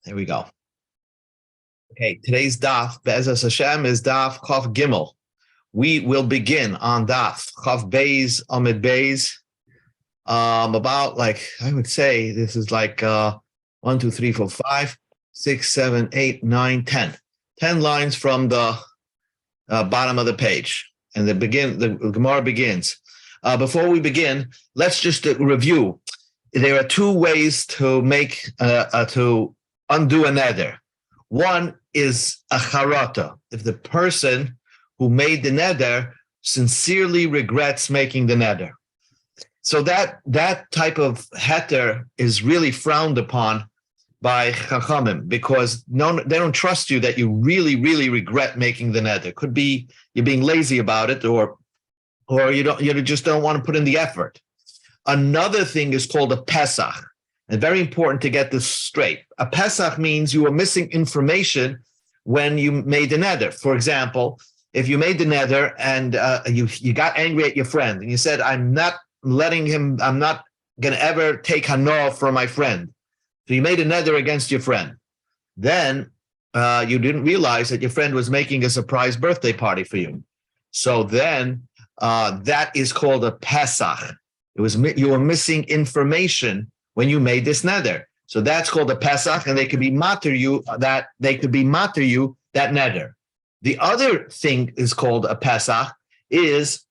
Here we go. Okay, today's daf, Be'ezras Hashem, is daf Chav Gimel. We will begin on daf Chav Beis Amid Beis. About I would say this is 1, 2, 3, 4, 5, 6, 7, 8, 9, 10. 10 lines from the bottom of the page. And the Gemara begins. Before we begin, let's just review. There are two ways to make to undo a neder. One is a charata. If the person who made the neder sincerely regrets making the neder. So that type of heter is really frowned upon by Chachamim because they don't trust you that you really, really regret making the neder. Could be you're being lazy about it, or you just don't want to put in the effort. Another thing is called a Pesach. And very important to get this straight. A Pesach means you were missing information when you made the neder. For example, if you made the neder and you got angry at your friend and you said, I'm not going to ever take hanoah from my friend. So you made a neder against your friend. Then you didn't realize that your friend was making a surprise birthday party for you. So then that is called a Pesach. You were missing information when you made this neder. So that's called a Pesach, and they could be mater you that neder. The other thing is called a Pesach is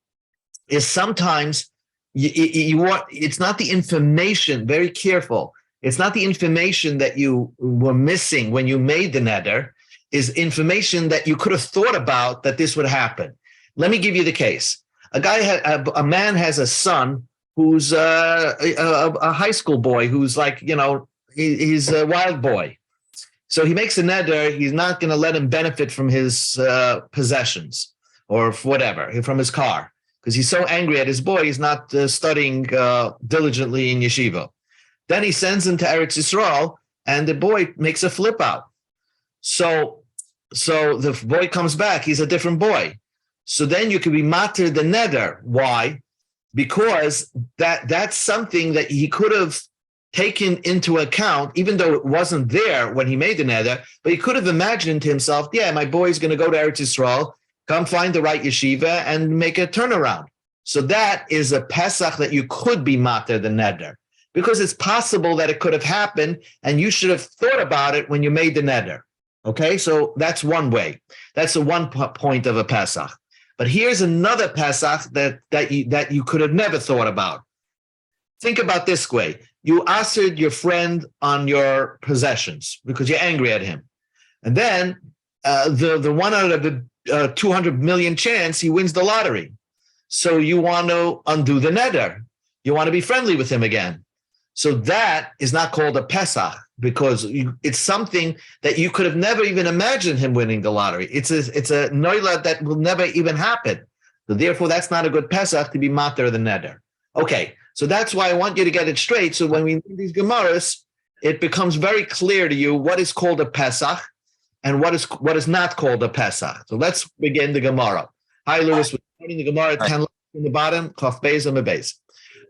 sometimes you want, it's not the information, very careful. It's not the information that you were missing when you made the neder, is information that you could have thought about that this would happen. Let me give you the case. A man has a son who's a high school boy who's he's a wild boy. So he makes a neder, he's not going to let him benefit from his possessions or whatever, from his car, because he's so angry at his boy, he's not studying diligently in yeshiva. Then he sends him to Eretz Yisrael, and the boy makes a flip out. So the boy comes back, he's a different boy. So then you could be mater the neder. Why? Because that's something that he could have taken into account, even though it wasn't there when he made the neder, but he could have imagined to himself, yeah, my boy's going to go to Eretz Yisrael, come find the right yeshiva, and make a turnaround. So that is a Pesach that you could be mater the neder, because it's possible that it could have happened, and you should have thought about it when you made the neder. Okay, so that's one way. That's the one point of a Pesach. But here's another Pesach that you could have never thought about. Think about this way. You assered your friend on your possessions because you're angry at him. And then the 1 out of the 200 million chance he wins the lottery. So you want to undo the neder. You want to be friendly with him again. So that is not called a Pesach because it's something that you could have never even imagined him winning the lottery. It's a noila that will never even happen. So therefore, that's not a good Pesach to be mater the neder. Okay, so that's why I want you to get it straight. So when we read these Gemaras, it becomes very clear to you what is called a Pesach and what is not called a Pesach. So let's begin the Gemara. Hi, Lewis. We're starting the Gemara 10 lines in the bottom. Chaf Beis and Beis.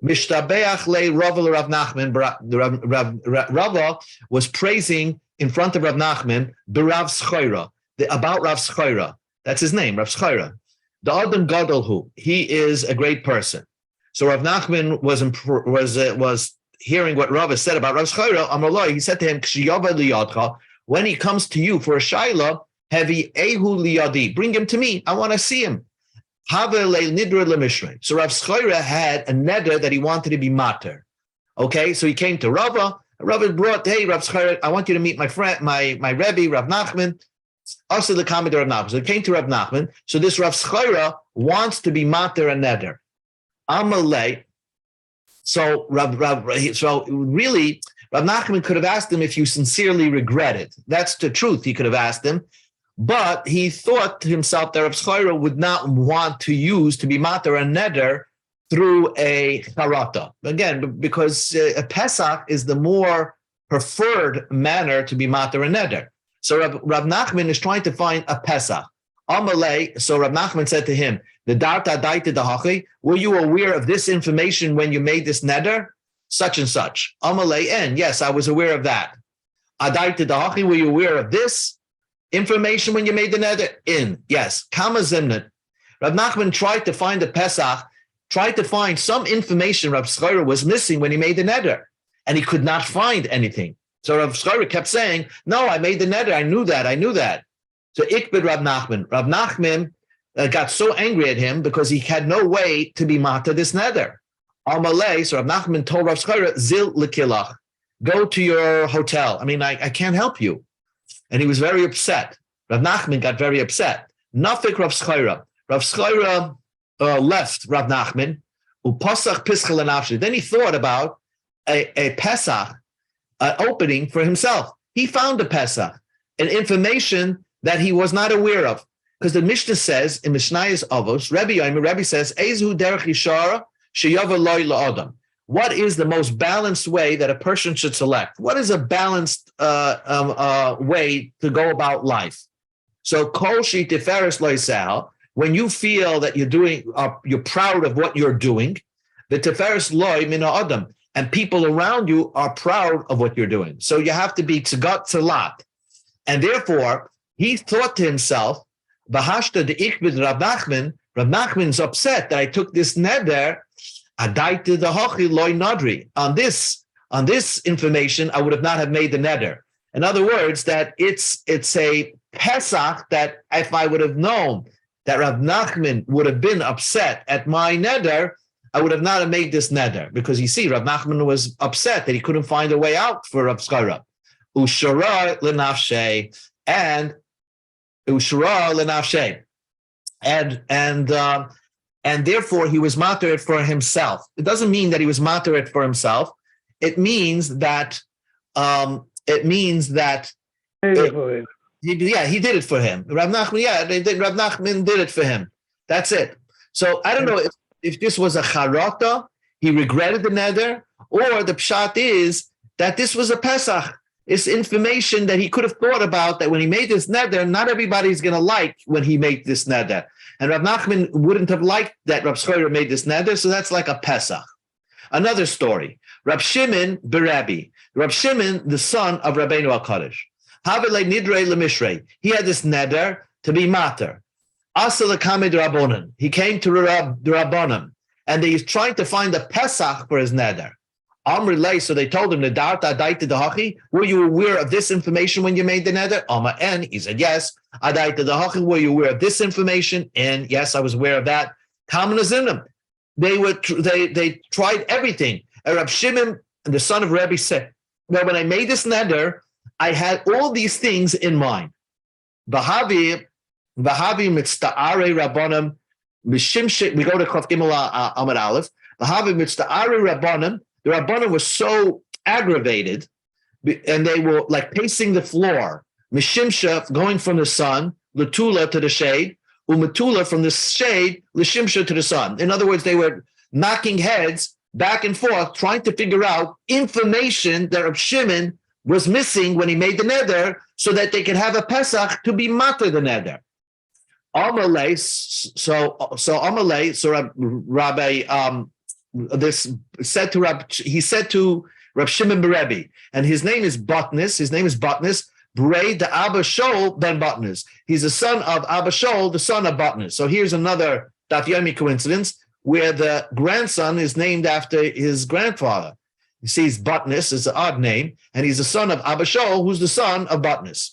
Mishtabeach le Rava Rav Nachman. Rava was praising in front of Rav Nachman B'Rav Schoira, about Rav Schoira. That's his name, Rav Schoira. The Adam Gadol he is a great person. So Rav Nachman was hearing what Rava said about Rav Schoira. Amaloi, he said to him, K'shiyava liyadcha, when he comes to you for a shaila, hevi ehu liyadi, bring him to me. I want to see him. So Rav Schoira had a neder that he wanted to be mater. Okay, so he came to Rava. Rava brought, hey, Rav Schoira, I want you to meet my friend, my Rebbe, Rav Nachman. Also the comment of Rav Nachman. So he came to Rav Nachman. So this Rav Schoira wants to be mater a neder. Amalei. So really, Rav Nachman could have asked him if you sincerely regret it. That's the truth. He could have asked him. But he thought to himself that Rav Schoira would not want to use to be mater a neder through a charata. Again, because a Pesach is the more preferred manner to be mater a neder. So Rav Nachman is trying to find a Pesach. Amalei, so Rav Nachman said to him, were you aware of this information when you made this neder? Such and such. Amalei, and yes, I was aware of that. Adaita dahachi, were you aware of this information when you made the neder? In, yes. Kama zimnat. Rav Nachman tried to find the Pesach, tried to find some information Rav Schreyer was missing when he made the neder, and he could not find anything. So Rav Schreyer kept saying, no, I made the neder, I knew that. So ikbid Rav Nachman. Rav Nachman got so angry at him because he had no way to be mata this neder. Amalei, so Rav Nachman told Rav Schreyer, zil lekilach, go to your hotel. I mean, I can't help you. And he was very upset. Rav Nachman got very upset. Nafik Rav Schreyer. Rav Schreyer left Rav Nachman. Upasach pischel anafshi. Then he thought about a Pesach opening for himself. He found a Pesach, an information that he was not aware of. Because the Mishnah says in Mishnayos Avos, Rebbe says, Ezu derech yishara sheyava loy la'adam. What is the most balanced way that a person should select? What is a balanced way to go about life? So kol shi tiferes lo yisel, when you feel that you're proud of what you're doing, the tiferes loy min ha'adam, and people around you are proud of what you're doing. So you have to be tzagat tzalat. And therefore, he thought to himself, Bahashta de ikbid Rav Nachman, Rav Nachman's upset that I took this neder, adaita the hochi loy nadri. On this information, I would have not have made the neder. In other words, that it's a Pesach that if I would have known that Rav Nachman would have been upset at my neder, I would have not have made this neder. Because you see, Rav Nachman was upset that he couldn't find a way out for Rav Schreyer. Ushara lenafshe, and Ushara lenafshe, and therefore he was matir for himself. It doesn't mean that he was matir for himself. It means that he did it for him. Rav Nachman did it for him. That's it. So I don't know if this was a charata, he regretted the neder, or the pshat is that this was a Pesach. It's information that he could have thought about, that when he made this neder, not everybody's going to like when he made this neder. And Rav Nachman wouldn't have liked that Rav Schreyer made this neder, so that's like a Pesach. Another story. Rab Shimon Berabi. Rab Shimon, the son of Rabbeinu HaKadosh. Havele nidrei lemishrei. He had this neder to be mater. Asa lekame d'Rabbanan. He came to the Rabbanim, and they tried to find a Pesach for his neder. Amr lay, so they told him, Nedarta adaita dahachi, were you aware of this information when you made the neder? Amar en, he said, yes. Adaita dahachi, were you aware of this information? And yes, I was aware of that. Kamen azinim. They tried everything. And Rab Shimon, the son of Rebbe, said, well, when I made this neder, I had all these things in mind. Vahavi mitzta'are rabbanim, mishimshit, we go to Chof Gimel Amud Aleph. Vahavi mitzta'are rabbanim, the Rabbanim were so aggravated, and they were like pacing the floor. Mishimsha, going from the sun, Latula to the shade, Umatula from the shade, Lishimsha to the sun. In other words, they were knocking heads back and forth, trying to figure out information that Rab Shimon was missing when he made the neder, so that they could have a Pesach to be matter the neder. Amalei, so Rabbi, this said to Rab Shimon Berebi, and his name is Botnis, Brei de Abba Shol ben Botnis. He's the son of Abba Shol, the son of Botnis. So here's another Daf Yomi coincidence where the grandson is named after his grandfather. You see, Botnis is an odd name, and he's the son of Abba Shol, who's the son of Botnis.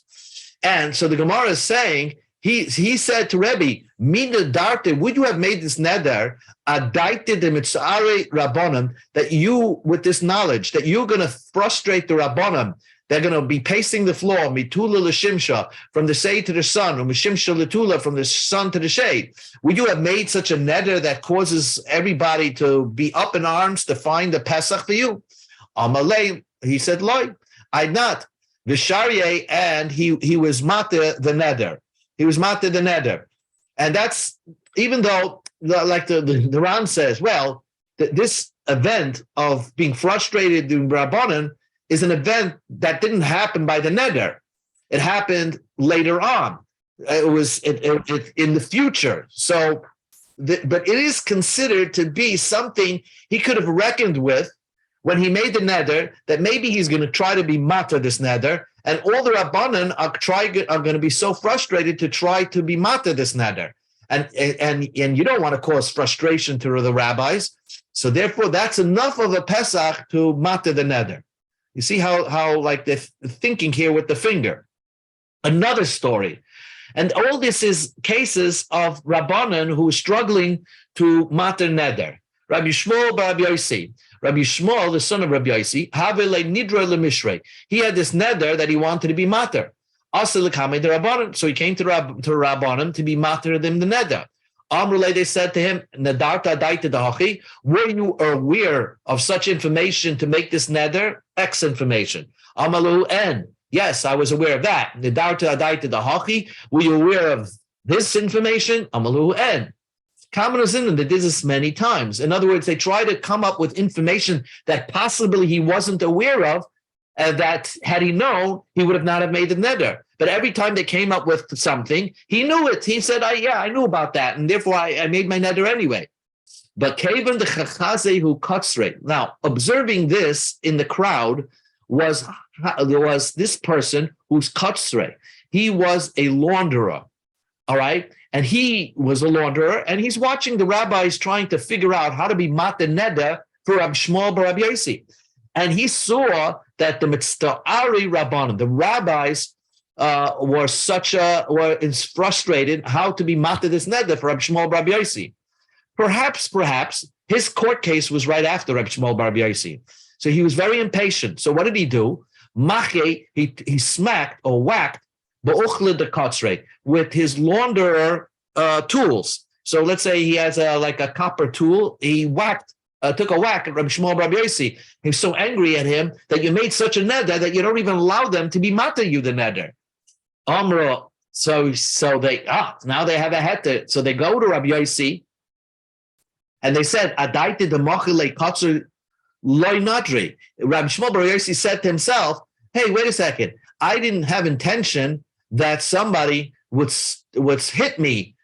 And so the Gemara is saying, he said to Rebbe, Mina Darte, would you have made this neder, adaite de mitzare rabbanim, that you, with this knowledge, that you're going to frustrate the rabbanim, they're going to be pacing the floor, mitula l'shimsha, from the shade to the sun, or mishimsha l'tula, from the sun to the shade. Would you have made such a neder that causes everybody to be up in arms to find the Pesach for you? Amalei, he said, Loi, I'd not. Visharye, and he was matir the neder. He was matir the neder. And that's, even though, like the Ram says, well, this event of being frustrated in Rabbanan is an event that didn't happen by the neder. It happened later on. It was in the future. So, but it is considered to be something he could have reckoned with when he made the neder, that maybe he's going to try to be matir this neder, And all the Rabbanan are going to be so frustrated to try to be matter this neder. And you don't want to cause frustration to the rabbis. So therefore, that's enough of a Pesach to matter the neder. You see how like they're thinking here with the finger. Another story. And all this is cases of Rabbanan who are struggling to matter neder. Rabbi Shmuel bar Rabbi Yossi. Rabbi Shmuel, the son of Rabbi Yossi, Havele Nidra Lemishrei. He had this neder that he wanted to be mater. So he came to Rabbanan to be mater them the neder. Amrulay, they said to him, Nadarta daita dahachi. Were you aware of such information to make this neder? X information. Amalu en. Yes, I was aware of that. Nadarta daita dahachi. Were you aware of this information? Amalu en. Kamenazin, they did this many times. In other words, they try to come up with information that possibly he wasn't aware of, that had he known, he would have not have made the neder. But every time they came up with something, he knew it. He said, I knew about that, and therefore I made my neder anyway. But Kavan the Chachazehu Kotzre. Now, observing this in the crowd was this person who's Kotzre. He was a launderer, all right? And he was a launderer, and he's watching the rabbis trying to figure out how to be mater neder for Rabbi Shmuel bar Rabbi Yossi. And he saw that the mitzta'ari rabbanim, the rabbis, were frustrated how to be mater this neder for Rabbi Shmuel bar Rabbi Yossi. Perhaps his court case was right after Rabbi Shmuel bar Rabbi Yossi. So he was very impatient. So what did he do? Mache, he smacked or whacked ba'uchle de kotzre with his launderer tools. So let's say he has like a copper tool. He took a whack at Rabbi Shmuel bar Rabbi Yossi. He was so angry at him that you made such a neder that you don't even allow them to be matter you the neder. Amro. So they now they have a heter. So they go to Rabbi Yossi and they said, Adaiti de mochile kotzer loy nadri. Rabbi Shmuel bar Yossi said to himself, hey, wait a second. I didn't have intention that somebody would hit me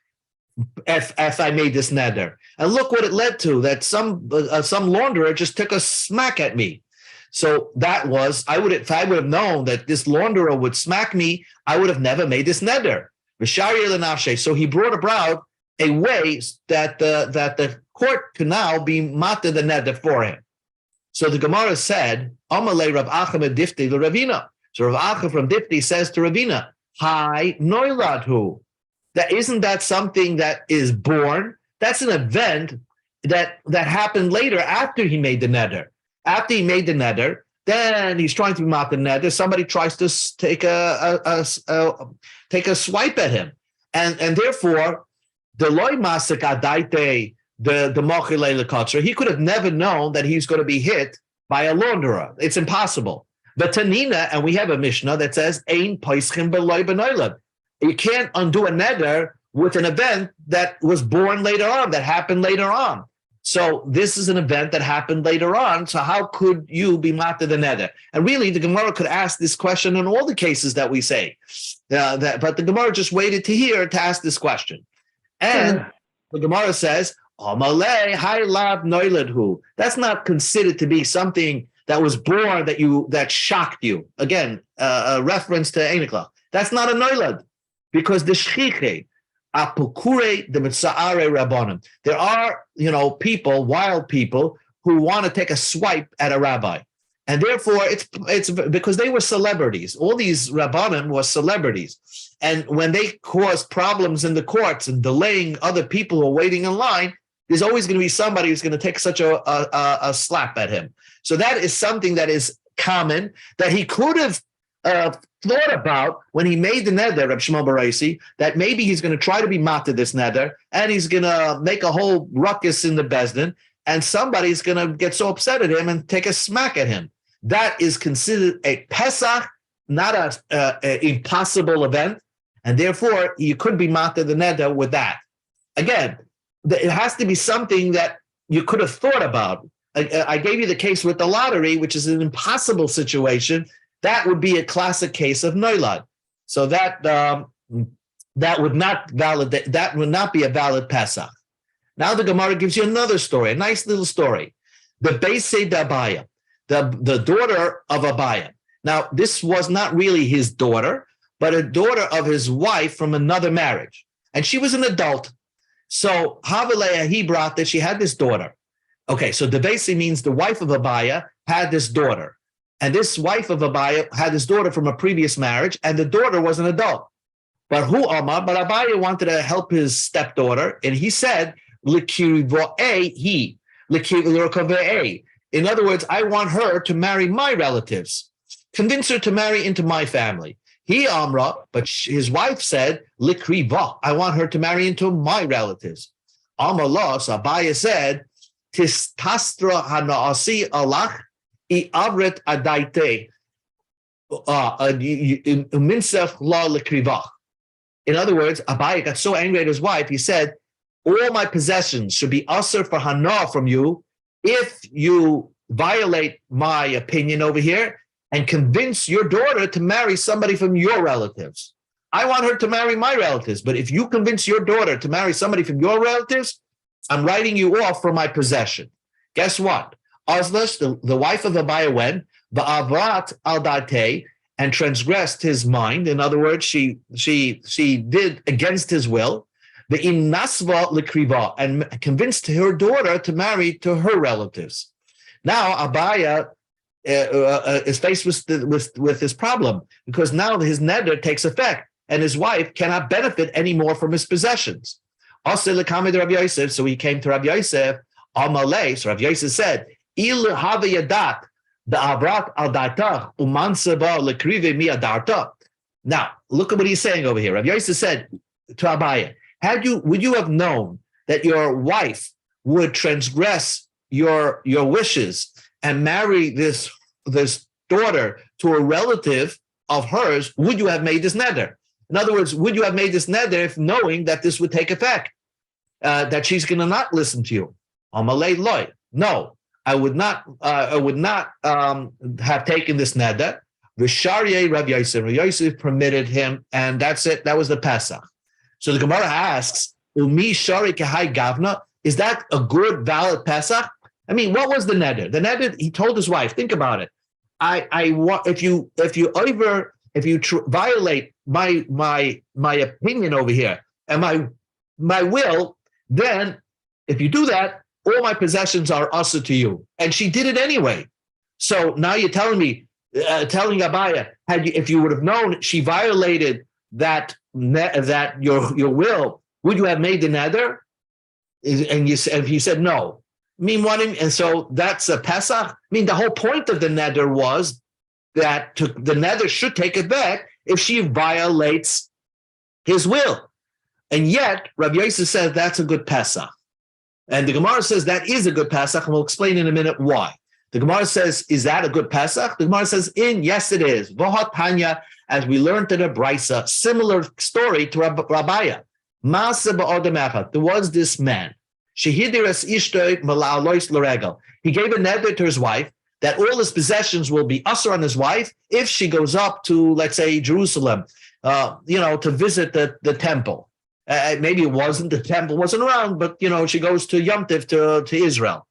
if I made this neder. And look what it led to, that some launderer just took a smack at me. So that was, if I would have known that this launderer would smack me, I would have never made this neder. So he brought about a way that the court could now be matter the neder for him. So the Gemara said, Amalei Rav Acha Difti Ravina. So Rav Acha from Difti says to Ravina, Hi noiladhu. Isn't that something that is born? That's an event that happened later after he made the neder. After he made the neder, then he's trying to be mater neder. Somebody tries to take a swipe at him, and therefore the loy masik adaite the mochile lekotzer. He could have never known that he's going to be hit by a launderer. It's impossible. But Tanina, and we have a Mishnah that says, Ein poischim beloy benoilad. You can't undo a neder with an event that was born later on, that happened later on. So this is an event that happened later on. So how could you be mater the neder? And really, the Gemara could ask this question in all the cases that we say. But the Gemara just waited to ask this question. And the Gemara says, Amalei hai lav noiladhu. That's not considered to be something that was born that shocked you. Again, a reference to Einikla. That's not a noilad, because the shchiche, apukure the mitzaare rabbanim. There are, people, wild people, who want to take a swipe at a rabbi, and therefore it's because they were celebrities. All these rabbanim were celebrities, and when they cause problems in the courts and delaying other people who are waiting in line, there's always going to be somebody who's going to take such a slap at him. So that is something that is common that he could have thought about when he made the neder, Reb Shmuel bar Yossi, that maybe he's going to try to be mater this neder, and he's going to make a whole ruckus in the Bezdin, and somebody's going to get so upset at him and take a smack at him. That is considered a Pesach, not a impossible event, and therefore you could be mater the neder with that. Again, it has to be something that you could have thought about. I gave you the case with the lottery, which is an impossible situation. That would be a classic case of noilad. So that would not be a valid Pesach. Now the Gemara gives you another story, a nice little story. The Beisei Abaya, the daughter of Abaya. Now, this was not really his daughter, but a daughter of his wife from another marriage. And she was an adult. So Havaleah, he brought that she had this daughter. Okay, so Devesi means the wife of Abaya had this daughter. And this wife of Abaya had this daughter from a previous marriage, and the daughter was an adult. But Abaya wanted to help his stepdaughter, and he said, in other words, I want her to marry my relatives. Convince her to marry into my family. He Amra, but his wife said, Likriva, I want her to marry into my relatives. Amalah, so Abaya said, Tis tastra hanaasi alach I avret adaite minsef la likriva. In other words, Abaya got so angry at his wife, he said, all my possessions should be usher for hana from you if you violate my opinion over here and convince your daughter to marry somebody from your relatives. I want her to marry my relatives, but if you convince your daughter to marry somebody from your relatives, I'm writing you off for my possession. Guess what? Azlash, the wife of Abaya, went, Ba'avrat al-date, and transgressed his mind. In other words, she did against his will. The innasva likriva, and convinced her daughter to marry to her relatives. Now Abaya is faced with this problem because now his neder takes effect and his wife cannot benefit anymore from his possessions. Also, so he came to Rabbi Yosef. Amalei, so Rabbi Yosef said, Il have yadat the avrat al darta umansaba lekrive mi adarta. Now, look at what he's saying over here. Rabbi Yosef said to Abaya, would you have known that your wife would transgress your wishes and marry this daughter to a relative of hers? Would you have made this neder? In other words, would you have made this neder if knowing that this would take effect, that she's going to not listen to you? Amalei loy. No, I would not. Have taken this neder. V'sharye Rav Yosef. Rav Yosef permitted him, and that's it. That was the Pesach. So the Gemara asks, "Umi shari kahai gavna." Is that a good, valid Pesach? I mean, what was the neder? The neder, he told his wife, think about it. I want if you violate my opinion over here and my will, then if you do that, all my possessions are usher to you. And she did it anyway. So now you're telling me, telling Abaya, if you would have known she violated that your will, would you have made the neder? And he said no. And so that's a Pesach. I mean, the whole point of the neder was that the neder should take it back if she violates his will. And yet, Rabbi Yosef says that's a good Pesach. And the Gemara says that is a good Pesach, and we'll explain in a minute why. The Gemara says, is that a good Pesach? The Gemara says, yes, it is. V'hat Tanya, as we learned in a Brisa, similar story to Rabbiya. Masa ba'odem echad. There was this man. Shehidiras ishtoi mala'alois l'regel. He gave a neder to his wife that all his possessions will be usher on his wife if she goes up to, let's say, Jerusalem, to visit the temple. Maybe the temple wasn't around, but, she goes to Yom Tiv to Israel.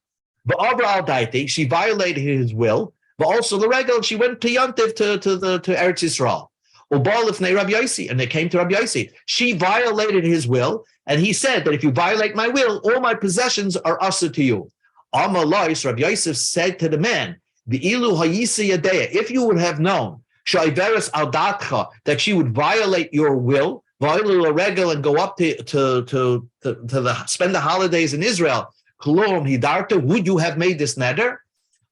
But Abra al-Daiti, she violated his will, but also the regal, she went to Yom Tiv to Eretz Yisrael. And they came to Rabbi Yossi. She violated his will, and he said that if you violate my will, all my possessions are usher to you. Amalais, Rabbi Yosef said to the man, if you would have known that she would violate your will, and go up to spend the holidays in Israel, would you have made this neder?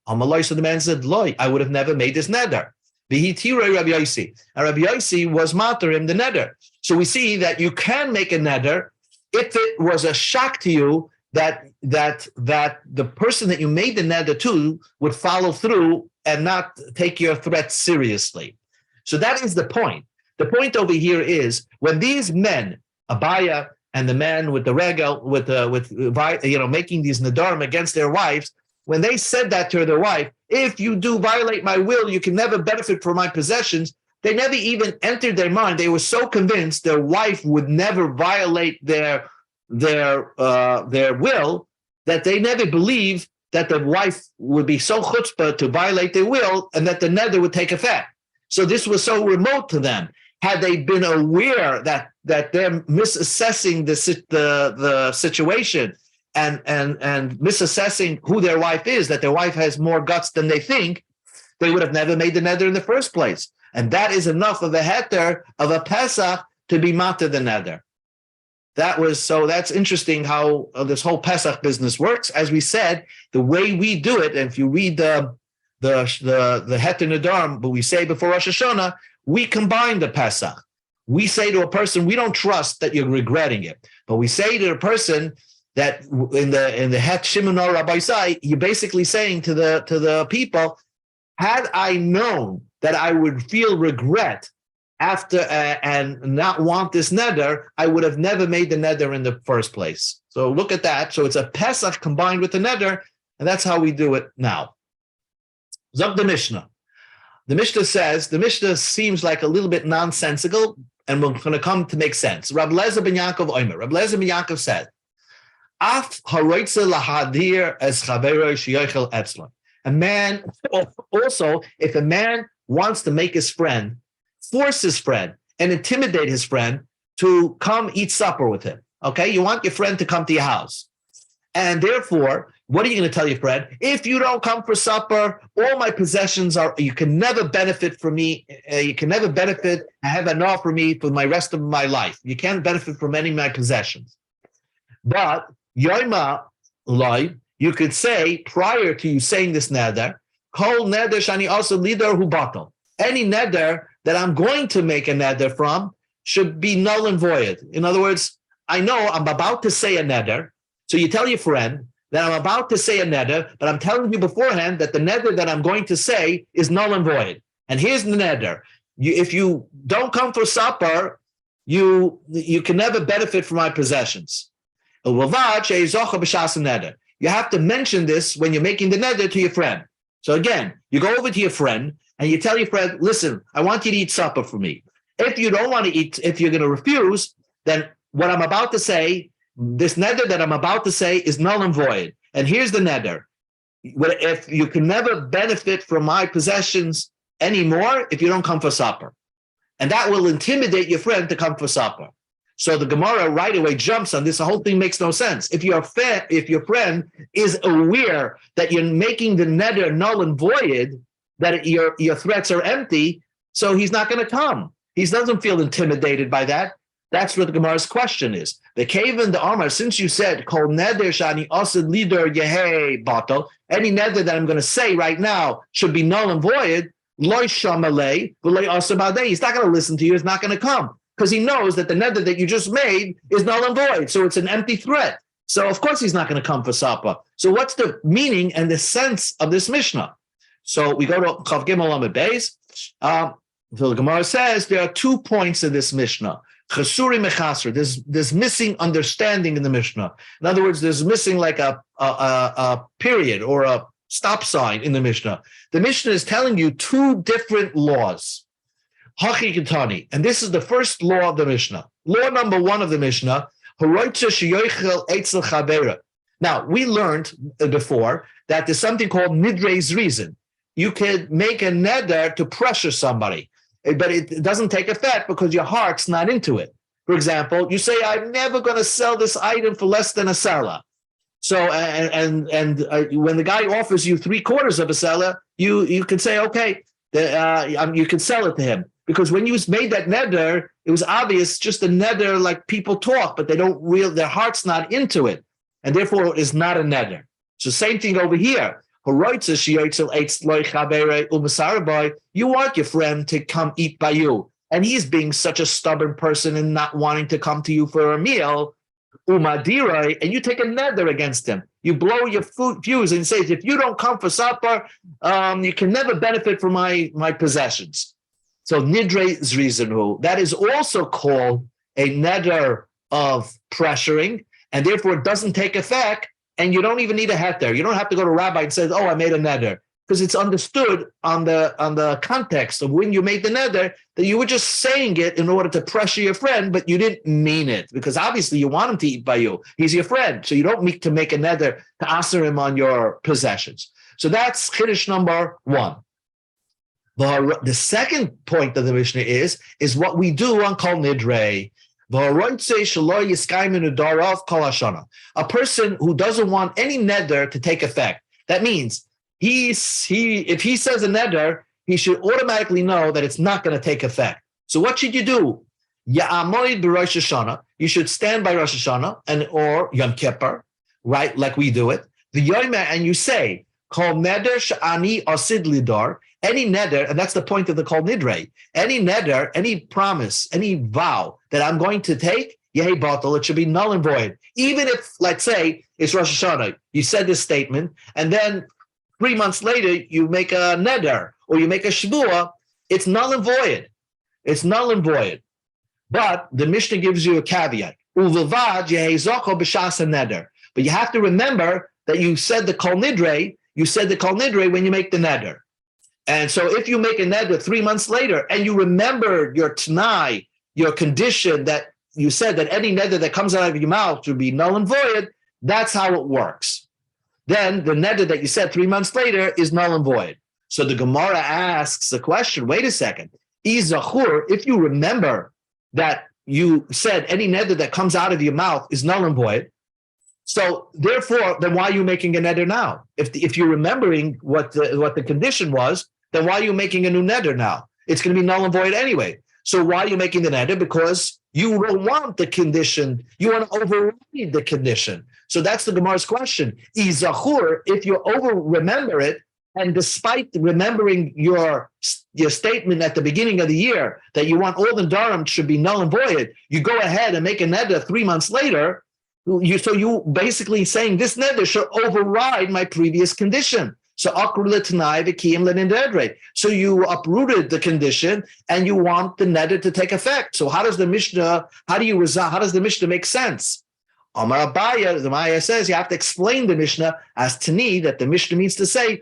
So the man said, Loi, I would have never made this neder. Rabbi Yossi. And Rabbi Yossi was matarim the neder. So we see that you can make a neder if it was a shock to you that the person that you made the neder to would follow through and not take your threat seriously. So that is the point. The point over here is when these men, Abaya and the man with the regal, making these nedarim against their wives, when they said that to their wife, if you do violate my will, you can never benefit from my possessions, they never even entered their mind. They were so convinced their wife would never violate their will that they never believed that the wife would be so chutzpah to violate their will and that the neder would take effect. So this was so remote to them. Had they been aware that they're misassessing the situation and misassessing who their wife is, that their wife has more guts than they think, they would have never made the neder in the first place. And that is enough of a heter of a Pesach to be matter the neder. That's interesting how this whole Pesach business works. As we said, the way we do it, and if you read the Heter Nedarim, but we say before Rosh Hashanah, we combine the Pesach. We say to a person, we don't trust that you're regretting it, but we say to a person that in the Het Shimon Rabbi Sai, you're basically saying to the people, had I known that I would feel regret after and not want this neder, I would have never made the neder in the first place. So look at that. So it's a Pesach combined with the neder, and that's how we do it now. Zog the Mishnah. The Mishnah says, the Mishnah seems like a little bit nonsensical, and we're going to come to make sense. Rab Lezer ben Yaakov Omer. Rab Lezer ben Yaakov said, Af haroitze lahadir es chaveroi sheyochel etzlon. A man, also, if a man wants to make his friend, force his friend, and intimidate his friend to come eat supper with him, okay? You want your friend to come to your house. And therefore, what are you going to tell your friend? If you don't come for supper, all my possessions you can never benefit from me. You can never benefit, have enough for me for my rest of my life. You can't benefit from any of my possessions. But, yoima loy, you could say, prior to you saying this neder, kol neder shani also leader hu batal. Any neder that I'm going to make a neder from should be null and void. In other words, I know I'm about to say a neder, so you tell your friend that I'm about to say a neder, but I'm telling you beforehand that the neder that I'm going to say is null and void. And here's the neder. If you don't come for supper, you can never benefit from my possessions. You have to mention this when you're making the neder to your friend. So again, you go over to your friend and you tell your friend, listen, I want you to eat supper for me. If you don't want to eat, if you're going to refuse, then what I'm about to say, this neder that I'm about to say is null and void. And here's the neder. If you can never benefit from my possessions anymore if you don't come for supper. And that will intimidate your friend to come for supper. So the Gemara right away jumps on this. The whole thing makes no sense. If your friend is aware that you're making the neder null and void, that your threats are empty, so he's not going to come. He doesn't feel intimidated by that. That's what the Gemara's question is. The Kavan, the Amar, since you said, Kol neder shani asid lider yehe batal, any neder that I'm going to say right now should be null and void, loy shamalei, v'loy asabadei. He's not going to listen to you. He's not going to come. Because he knows that the neder that you just made is null and void. So it's an empty threat. So of course he's not going to come for supper. So what's the meaning and the sense of this Mishnah? So we go to Chav Gimel Amud Beis. The Gemara says there are 2 points in this Mishnah. Chasuri mechasur. There's missing understanding in the Mishnah. In other words, there's missing like a period or a stop sign in the Mishnah. The Mishnah is telling you 2 different laws. Hachikitani, and this is the first law of the Mishnah. Law number 1 of the Mishnah, now, we learned before that there's something called nidre's reason. You could make a neder to pressure somebody, but it doesn't take effect because your heart's not into it. For example, you say, I'm never going to sell this item for less than a seller. So, when the guy offers you 3/4 of a seller, you can say, okay, you can sell it to him. Because when you made that neder, it was obvious, just a neder like people talk, but their heart's not into it. And therefore it is not a neder. So same thing over here. You want your friend to come eat by you. And he's being such a stubborn person and not wanting to come to you for a meal. And you take a neder against him. You blow your fuse and say, if you don't come for supper, you can never benefit from my possessions. So nidre's reason, that is also called a neder of pressuring, and therefore it doesn't take effect, and you don't even need a heter. You don't have to go to rabbi and say, oh, I made a neder. because it's understood on the context of when you made the neder that you were just saying it in order to pressure your friend, but you didn't mean it, because obviously you want him to eat by you. He's your friend, so you don't need to make a neder to answer him on your possessions. So that's chiddush number one. The second point of the Mishnah is what we do on Kol Nidrei. A person who doesn't want any neder to take effect. That means if he says a neder, he should automatically know that it's not going to take effect. So what should you do? Ya'amoid b'Rosh Hashanah. You should stand by Rosh Hashanah or Yom Kippur, right? Like we do it. And you say, Kol neder she'ani asid lidar. Any neder, and that's the point of the Kol Nidrei. Any neder, any promise, any vow that I'm going to take, yehi batal, it should be null and void. Even if, let's say, it's Rosh Hashanah, you said this statement, and then 3 months later you make a neder or you make a shvuah, it's null and void. It's null and void. But the Mishnah gives you a caveat. Uvilvad yehi zoko b'shas neder. But you have to remember that you said the Kol Nidrei. You said the Kol Nidrei when you make the neder. And so if you make a neder 3 months later and you remember your t'nai, your condition that you said that any neder that comes out of your mouth should be null and void, that's how it works. Then the neder that you said 3 months later is null and void. So the Gemara asks the question, wait a second, Izachur, if you remember that you said any neder that comes out of your mouth is null and void, so therefore, then why are you making a neder now? If you're remembering what the condition was, then why are you making a new neder now? It's going to be null and void anyway. So why are you making the neder? Because you don't want the condition. You want to override the condition. So that's the Gemara's question. Izachur, if you remember it, and despite remembering your statement at the beginning of the year that you want all the darim should be null and void, you go ahead and make a neder 3 months later. So you basically saying this neder should override my previous condition. So so you uprooted the condition and you want the neder to take effect. So how does the Mishnah make sense? Amar Abaya, the Maya says you have to explain the Mishnah as tani, that the Mishnah means to say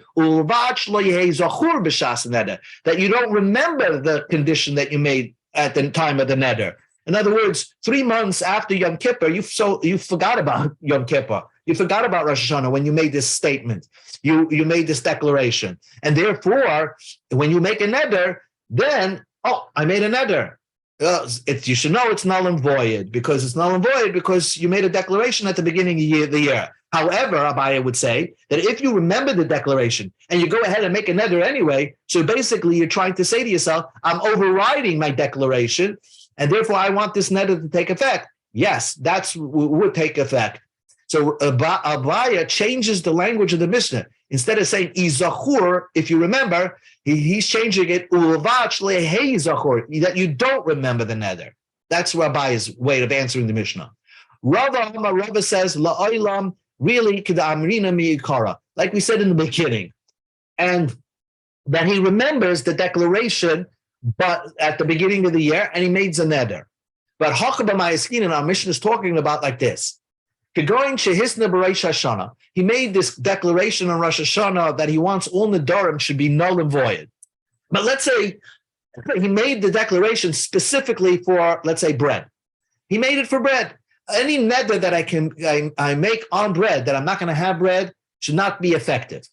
that you don't remember the condition that you made at the time of the neder. In other words, 3 months after Yom Kippur, you forgot about Yom Kippur. You forgot about Rosh Hashanah when you made this statement. You made this declaration. And therefore, when you make a neder, then, I made a neder. You should know it's null and void, because it's null and void because you made a declaration at the beginning of the year. However, Abaya would say that if you remember the declaration and you go ahead and make a neder anyway, so basically you're trying to say to yourself, I'm overriding my declaration, and therefore I want this neder to take effect. Yes, would take effect. So Abaya changes the language of the Mishnah. Instead of saying izachur, if you remember, he's changing it that you don't remember the neder. That's Abaya's way of answering the Mishnah. Rava says la'olam, really k'da'amrina mi'ikara, like we said in the beginning, and that he remembers the declaration, but at the beginning of the year, and he made a neder. But Hakaba Ma'askin, our Mishnah is talking about like this. He made this declaration on Rosh Hashanah that he wants all Nedarim should be null and void. But let's say he made the declaration specifically for, let's say, bread. He made it for bread. Any neder that I make on bread, that I'm not going to have bread, should not be effective.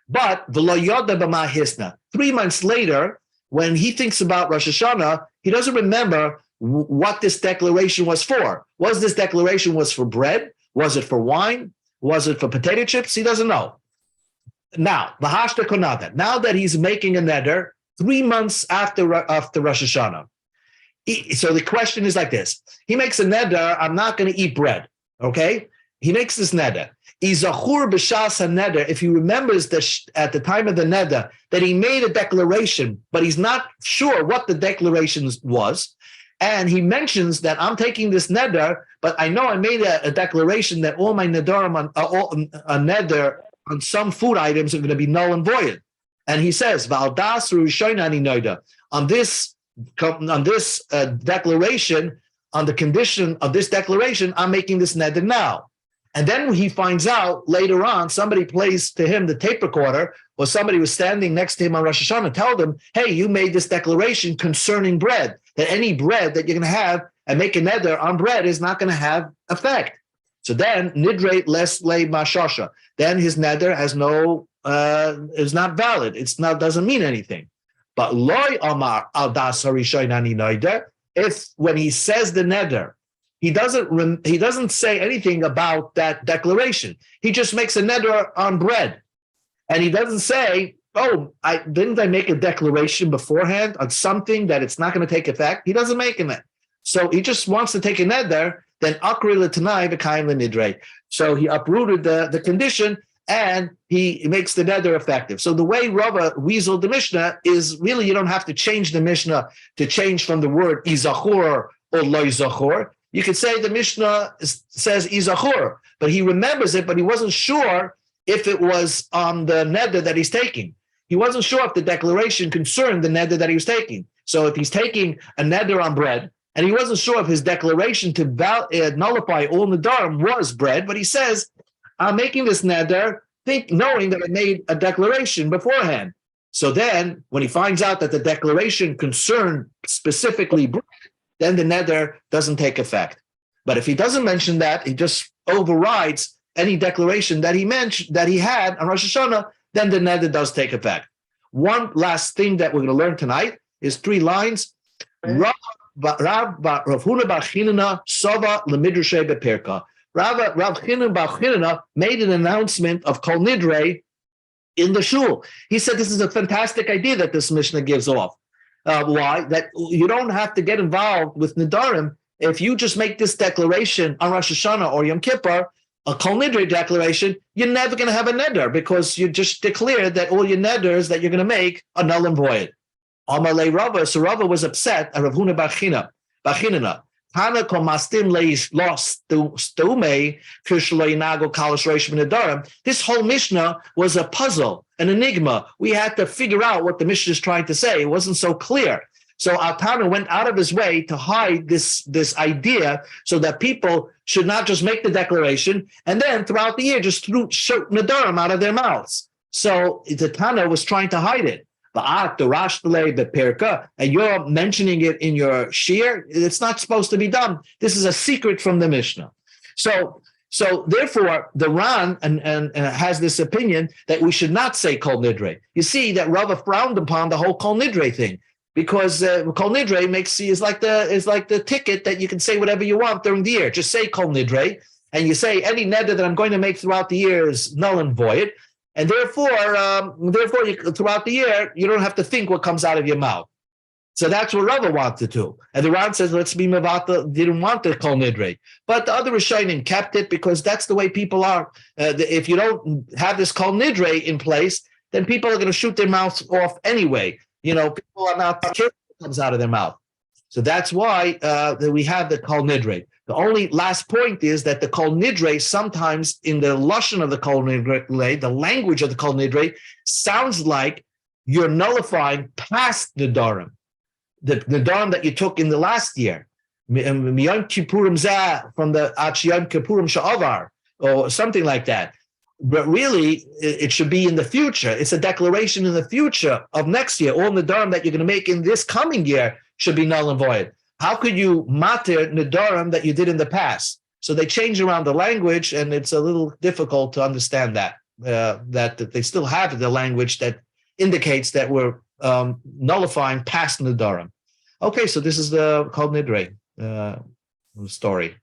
But v'lo yoda b'ma hisna. 3 months later, when he thinks about Rosh Hashanah, he doesn't remember what this declaration was for. Was this declaration was for bread? Was it for wine? Was it for potato chips? He doesn't know. Now, now that he's making a neder 3 months after Rosh Hashanah. So the question is like this. He makes a neder, I'm not going to eat bread. Okay? He makes this neder. Izachur b'shas neder, if he remembers at the time of the neder that he made a declaration, but he's not sure what the declaration was, and he mentions that I'm taking this neder, but I know I made a declaration that all my nedarim a neder on some food items are going to be null and void. And he says, "V'aldas rushaynani noida." On this declaration, on the condition of this declaration, I'm making this neder now. And then he finds out later on, somebody plays to him the tape recorder, or somebody was standing next to him on Rosh Hashanah, told him, hey, you made this declaration concerning bread, that any bread that you're going to have and make a neder on bread is not going to have effect. So then, nidre les le mashasha. Then his neder has no, is not valid. It's not, doesn't mean anything. But loy amar al das harishaynani neder, if when he says the neder, he doesn't say anything about that declaration. He just makes a neder on bread. And he doesn't say, oh, didn't I make a declaration beforehand on something that it's not going to take effect? He doesn't make it. So he just wants to take a neder, then akri l'tanai v'kayim l'nidrei. So he uprooted the condition and he makes the neder effective. So the way Rava weaseled the Mishnah is really, you don't have to change the Mishnah to change from the word izachor or lo izachor. You could say the Mishnah says izachor, but he remembers it, but he wasn't sure if it was on the neder that he's taking. He wasn't sure if the declaration concerned the neder that he was taking. So if he's taking a neder on bread, and he wasn't sure if his declaration to nullify all nedarim was bread, but he says, I'm making this neder knowing that I made a declaration beforehand. So then when he finds out that the declaration concerned specifically bread, then the neder doesn't take effect. But if he doesn't mention that, he just overrides any declaration that he mentioned that he had on Rosh Hashanah, then the neder does take effect. One last thing that we're going to learn tonight is 3 lines. Rav Huna bar Chinana Sova Lemidrushay Bepirka. Rav Huna bar Chinana made an announcement of Kol Nidrei in the shul. He said this is a fantastic idea that this Mishnah gives off. Why? That you don't have to get involved with Nedarim. If you just make this declaration on Rosh Hashanah or Yom Kippur, a Kol Nidrei declaration, you're never going to have a neder because you just declared that all your neders that you're going to make are null and void. Amalei Rava, so Rava was upset at Rav Huna bar Chinana. Tana komastim leis lost stume krishlo inago kalash reishim nedarim. This whole Mishnah was a puzzle, an enigma. We had to figure out what the Mishnah is trying to say. It wasn't so clear. So Tana went out of his way to hide this idea so that people should not just make the declaration and then throughout the year just shoot nedarim out of their mouths. So the Tana was trying to hide it. And you're mentioning it in your shir, it's not supposed to be done. This is a secret from the Mishnah. So therefore, the Ran and has this opinion that we should not say Kol Nidrei. You see that Rava frowned upon the whole Kol Nidrei thing because Kol Nidrei is like the ticket that you can say whatever you want during the year. Just say Kol Nidrei, and you say any neder that I'm going to make throughout the year is null and void. And therefore, throughout the year, you don't have to think what comes out of your mouth. So that's what Rava wanted to. And the Ran says, let's be Mavata, didn't want the Kol Nidrei. But the other Rishonim kept it because that's the way people are. If you don't have this Kol Nidrei in place, then people are going to shoot their mouths off anyway. People are not careful what comes out of their mouth. So that's why we have the Kol Nidrei. The only last point is that the Kol Nidrei, sometimes in the lashon of the Kol Nidrei, the language of the Kol Nidrei, sounds like you're nullifying past Nedarim, the Nedarim that you took in the last year, Miyam Kippurim Zah from the Yom Kippurim Sha'avar, or something like that. But really, it should be in the future. It's a declaration in the future of next year. All Nedarim that you're going to make in this coming year should be null and void. How could you matir nedarim that you did in the past? So they change around the language, and it's a little difficult to understand that they still have the language that indicates that we're nullifying past nedarim. Okay, so this is the Kol Nidrei story.